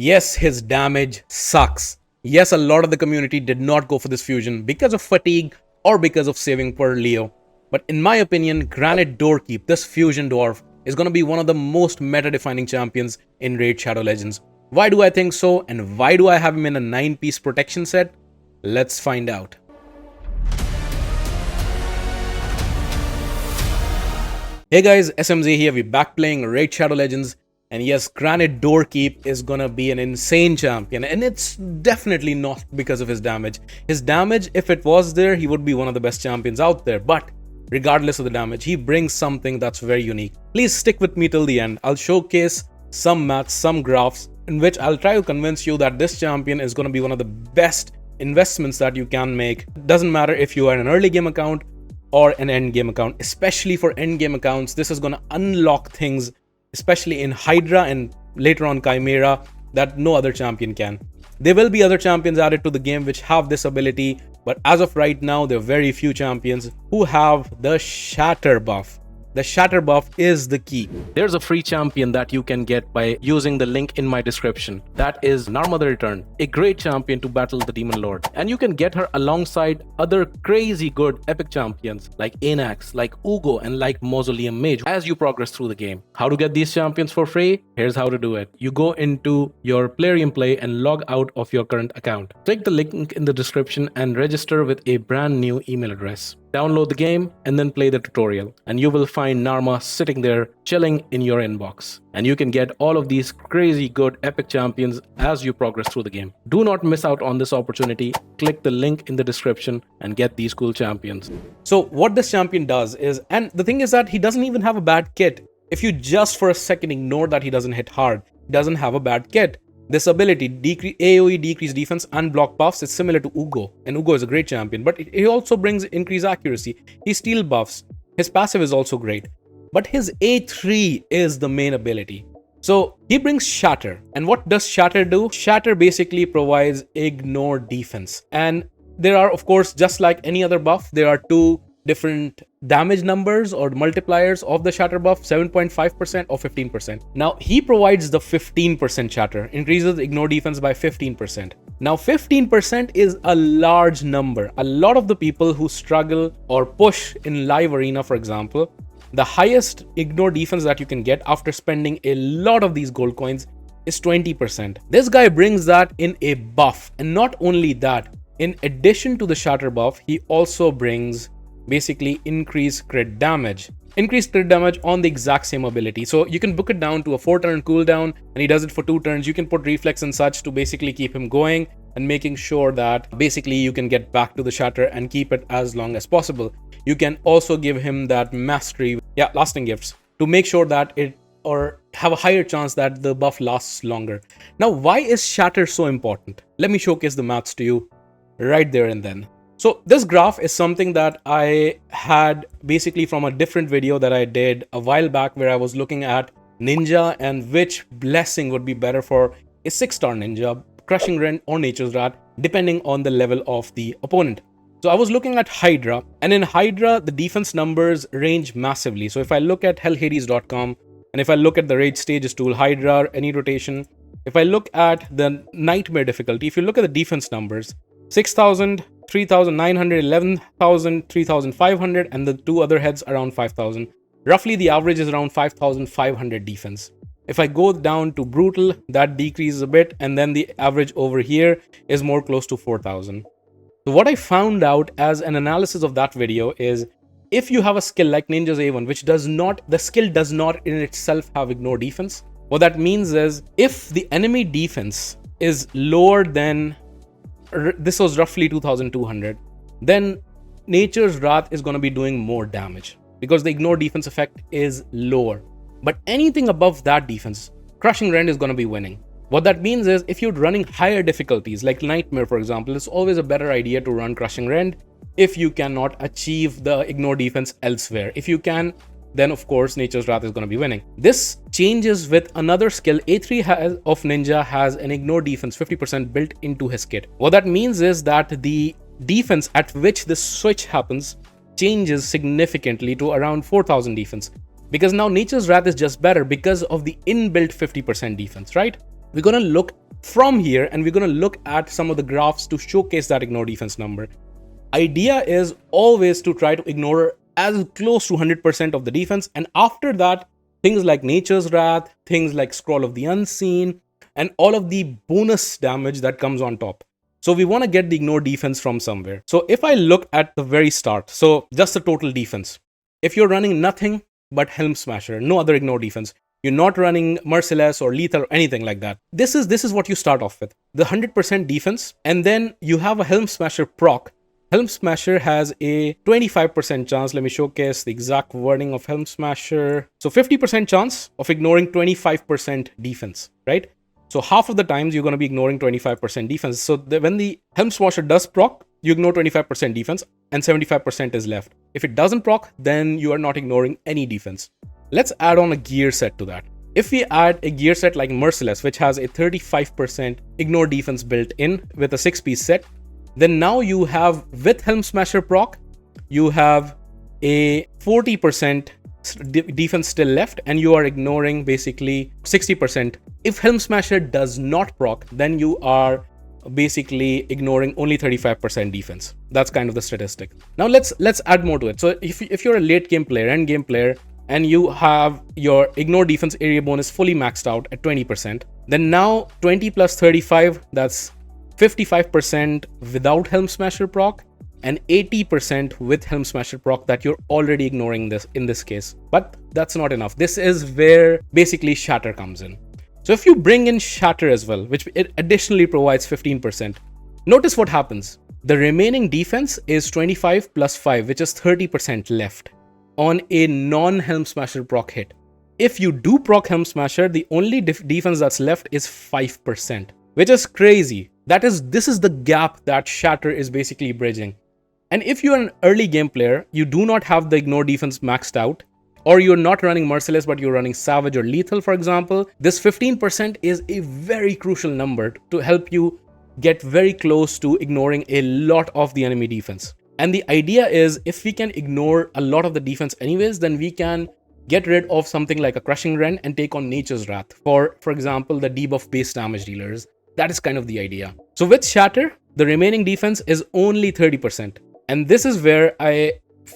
Yes, his damage sucks. Yes, a lot of the community did not go for this fusion because of fatigue or because of saving per Leo. But in my opinion, Granyt Doorkeep, this fusion dwarf, is going to be one of the most meta-defining champions in Raid Shadow Legends. Why do I think so, and why do I have him in a 9-piece protection set? Let's find out. Hey guys, SMZ here, we're back playing Raid Shadow Legends. And yes, Granyt Doorkeep is gonna be an insane champion, and it's definitely not because of his damage. His damage, if it was there, he would be one of the best champions out there. But regardless of the damage, he brings something that's very unique. Please stick with me till the end. I'll showcase some maths, some graphs, in which I'll try to convince you that this champion is gonna be one of the best investments that you can make. It doesn't matter if you are an early game account or an end game account. Especially for end game accounts, this is gonna unlock things, especially in Hydra and later on Chimera, that no other champion can. There will be other champions added to the game which have this ability, but as of right now, there are very few champions who have the Shatter Buff. The Shatter Buff is the key. There's a free champion that you can get by using the link in my description. That is Narma the Return, a great champion to battle the Demon Lord. And you can get her alongside other crazy good epic champions like Anax, like Uugo, and like Mausoleum Mage as you progress through the game. How to get these champions for free? Here's how to do it. You go into your Plarium Play and log out of your current account. Click the link in the description and register with a brand new email address. Download the game and then play the tutorial, and you will find Narma sitting there chilling in your inbox. And you can get all of these crazy good epic champions as you progress through the game. Do not miss out on this opportunity. Click the link in the description and get these cool champions. So what this champion does is, and the thing is that he doesn't even have a bad kit. If you just for a second ignore that he doesn't hit hard, he doesn't have a bad kit. This ability, AoE decrease defense and block buffs, is similar to Uugo, and Uugo is a great champion, but he also brings increased accuracy. He steal buffs. His passive is also great, but his A3 is the main ability. So he brings Shatter, and what does Shatter do? Shatter basically provides ignore defense, and there are, of course, just like any other buff, there are two different damage numbers or multipliers of the Shatter Buff, 7.5% or 15%. Now, he provides the 15% Shatter, increases ignore defense by 15%. Now, 15% is a large number. A lot of the people who struggle or push in live arena, for example, the highest ignore defense that you can get after spending a lot of these gold coins is 20%. This guy brings that in a buff, and not only that, in addition to the Shatter Buff, he also brings basically increased crit damage. Increased crit damage on the exact same ability. So you can book it down to a 4-turn cooldown, and he does it for 2 turns. You can put reflex and such to basically keep him going and making sure that basically you can get back to the Shatter and keep it as long as possible. You can also give him that mastery, lasting gifts, to make sure that it, or have a higher chance that the buff lasts longer. Now, why is Shatter so important? Let me showcase the maths to you right there and then. So this graph is something that I had basically from a different video that I did a while back, where I was looking at Ninja and which blessing would be better for a 6-star Ninja, Crushing Rend or Nature's Wrath, depending on the level of the opponent. So I was looking at Hydra, and in Hydra, the defense numbers range massively. So if I look at hellhades.com, and if I look at the Rage Stages tool, Hydra, any rotation, if I look at the Nightmare difficulty, if you look at the defense numbers, 6,000, 3,900, 11,000, 3,500, and the two other heads around 5,000. Roughly the average is around 5,500 defense. If I go down to Brutal, that decreases a bit, and then the average over here is more close to 4,000. So what I found out as an analysis of that video is, if you have a skill like Ninja's A1, which does not, the skill does not in itself have ignore defense, what that means is, if the enemy defense is lower than, this was roughly 2,200, then Nature's Wrath is going to be doing more damage because the ignore defense effect is lower. But anything above that defense, Crushing Rend is going to be winning. What that means is, if you're running higher difficulties like Nightmare, for example, it's always a better idea to run Crushing Rend if you cannot achieve the ignore defense elsewhere. If you can, then of course Nature's Wrath is going to be winning. This changes with another skill. A3 of Ninja has an ignore defense 50% built into his kit. What that means is that the defense at which this switch happens changes significantly to around 4,000 defense, because now Nature's Wrath is just better because of the inbuilt 50% defense, right? We're going to look from here, and we're going to look at some of the graphs to showcase that ignore defense number. Idea is always to try to ignore as close to 100% of the defense, and after that, things like Nature's Wrath, things like Scroll of the Unseen, and all of the bonus damage that comes on top. So we want to get the ignore defense from somewhere. So if I look at the very start, so just the total defense. If you're running nothing but Helm Smasher, no other ignore defense, you're not running Merciless or Lethal or anything like that. This is what you start off with. The 100% defense, and then you have a Helm Smasher proc. Helm Smasher has a 25% chance. Let me showcase the exact wording of Helm Smasher. So 50% chance of ignoring 25% defense, right? So half of the times you're going to be ignoring 25% defense. So when the Helm Smasher does proc, you ignore 25% defense and 75% is left. If it doesn't proc, then you are not ignoring any defense. Let's add on a gear set to that. If we add a gear set like Merciless, which has a 35% ignore defense built in with a 6-piece set, then now you have, with Helm Smasher proc, you have a 40% defense still left, and you are ignoring basically 60%. If Helm Smasher does not proc, then you are basically ignoring only 35% defense. That's kind of the statistic. Now let's add more to it. So if you're a late game player, end game player, and you have your ignore defense area bonus fully maxed out at 20%, then now 20 plus 35, that's 55% without Helm Smasher proc, and 80% with Helm Smasher proc that you're already ignoring this in this case. But that's not enough. This is where basically Shatter comes in. So if you bring in Shatter as well, which it additionally provides 15%, notice what happens. The remaining defense is 25 plus 5, which is 30% left on a non-Helm Smasher proc hit. If you do proc Helm Smasher, the only defense that's left is 5%, which is crazy. This is the gap that Shatter is basically bridging. And if you're an early game player, you do not have the ignore defense maxed out, or you're not running Merciless but you're running Savage or Lethal, for example, this 15% is a very crucial number to help you get very close to ignoring a lot of the enemy defense. And the idea is, if we can ignore a lot of the defense anyways, then we can get rid of something like a Crushing Rend and take on Nature's Wrath for example, the debuff based damage dealers. That is kind of the idea. So with Shatter, the remaining defense is only 30%. And this is where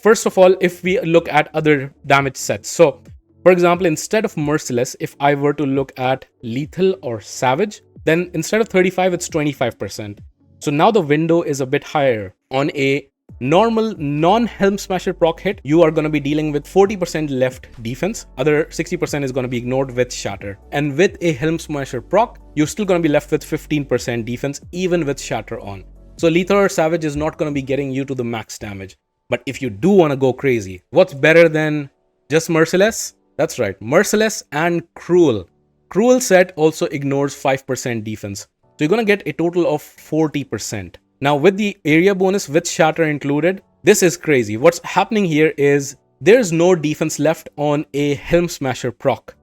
first of all, if we look at other damage sets. So for example, instead of Merciless, if I were to look at Lethal or Savage, then instead of 35, it's 25%. So now the window is a bit higher. On a normal non-Helm Smasher proc hit, you are going to be dealing with 40% left defense. Other 60% is going to be ignored with Shatter. And with a Helm Smasher proc, you're still going to be left with 15% defense, even with Shatter on. So Lethal or Savage is not going to be getting you to the max damage. But if you do want to go crazy, what's better than just Merciless? That's right, Merciless and Cruel. Cruel set also ignores 5% defense. So you're going to get a total of 40%. Now with the area bonus with Shatter included, this is crazy. What's happening here is there's no defense left on a Helm Smasher proc.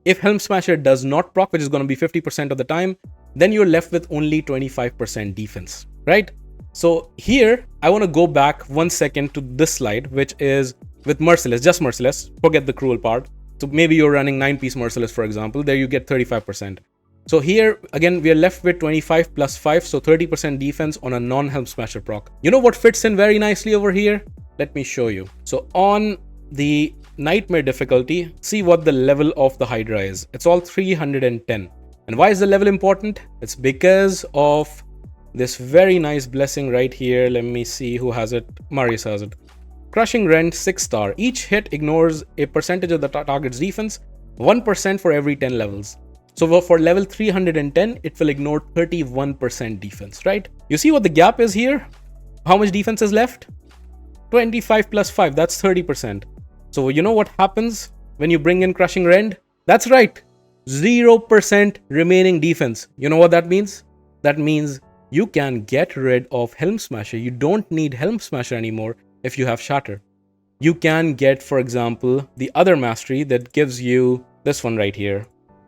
If Helm Smasher does not proc, which is going to be 50% of the time, then you're left with only 25% defense, right? So here, I want to go back 1 second to this slide, which is with Merciless, just Merciless, forget the Cruel part. So maybe you're running 9-piece Merciless, for example, there you get 35%. So here, again, we are left with 25 plus 5, so 30% defense on a non-Helm Smasher proc. You know what fits in very nicely over here? Let me show you. So on the Nightmare difficulty, see what the level of the Hydra is. It's all 310. And why is the level important? It's because of this very nice blessing right here. Let me see who has it. Marius has it. Crushing Rend 6-star. Each hit ignores a percentage of the target's defense, 1% for every 10 levels. So for level 310, it will ignore 31% defense, right? You see what the gap is here? How much defense is left? 25 plus 5, that's 30%. So you know what happens when you bring in Crushing Rend? That's right, 0% remaining defense. You know what that means? That means you can get rid of Helm Smasher. You don't need Helm Smasher anymore if you have Shatter. You can get, for example, the other mastery that gives you this one right here.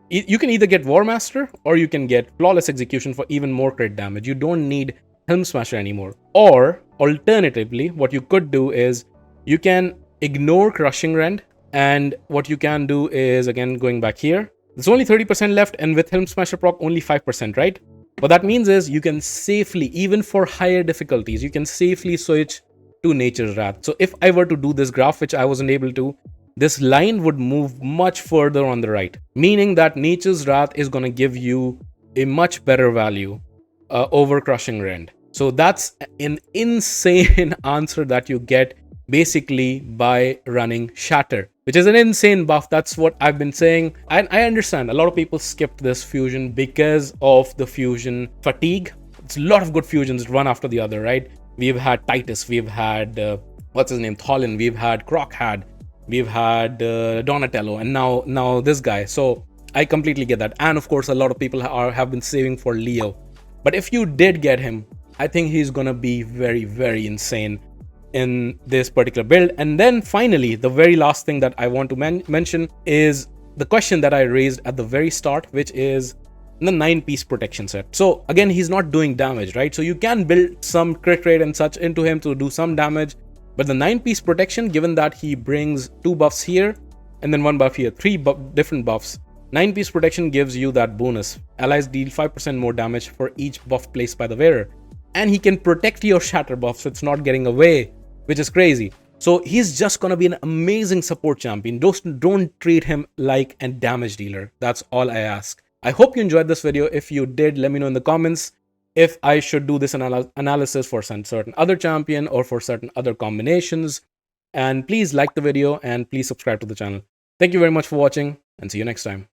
You can either get War Master or you can get Flawless Execution for even more crit damage. You don't need Helm Smasher anymore. Or alternatively, what you could do is you can ignore Crushing Rend, and what you can do is, again, going back here, There's only 30% left, and with Helm Smasher proc, only 5%, right? What that means is you can safely, even for higher difficulties, you can safely switch to Nature's Wrath. So if I were to do this graph, which I wasn't able to, this line would move much further on the right, meaning that Nature's Wrath is going to give you a much better value over Crushing Rend. So that's an insane answer that you get basically by running Shatter, which is an insane buff. That's what I've been saying. I understand a lot of people skipped this fusion because of the fusion fatigue. It's a lot of good fusions one after the other, right? We've had Titus, we've had what's his name, Tholin, we've had Crockhad, we've had Donatello, and now this guy. So I completely get that. And of course, a lot of people have been saving for Leo. But if you did get him, I think he's gonna be very, very insane in this particular build. And then finally, the very last thing that I want to mention is the question that I raised at the very start, which is the 9-piece protection set. So again, he's not doing damage, right? So you can build some crit rate and such into him to do some damage, but the 9-piece protection, given that he brings 2 buffs here and then 1 buff here, 3 different buffs, 9-piece protection gives you that bonus. Allies deal 5% more damage for each buff placed by the wearer, and he can protect your Shatter Buff, so it's not getting away, which is crazy. So he's just gonna be an amazing support champion. Don't treat him like a damage dealer. That's all I ask. I hope you enjoyed this video. If you did, let me know in the comments if I should do this analysis for some certain other champion or for certain other combinations. And please like the video and please subscribe to the channel. Thank you very much for watching, and see you next time.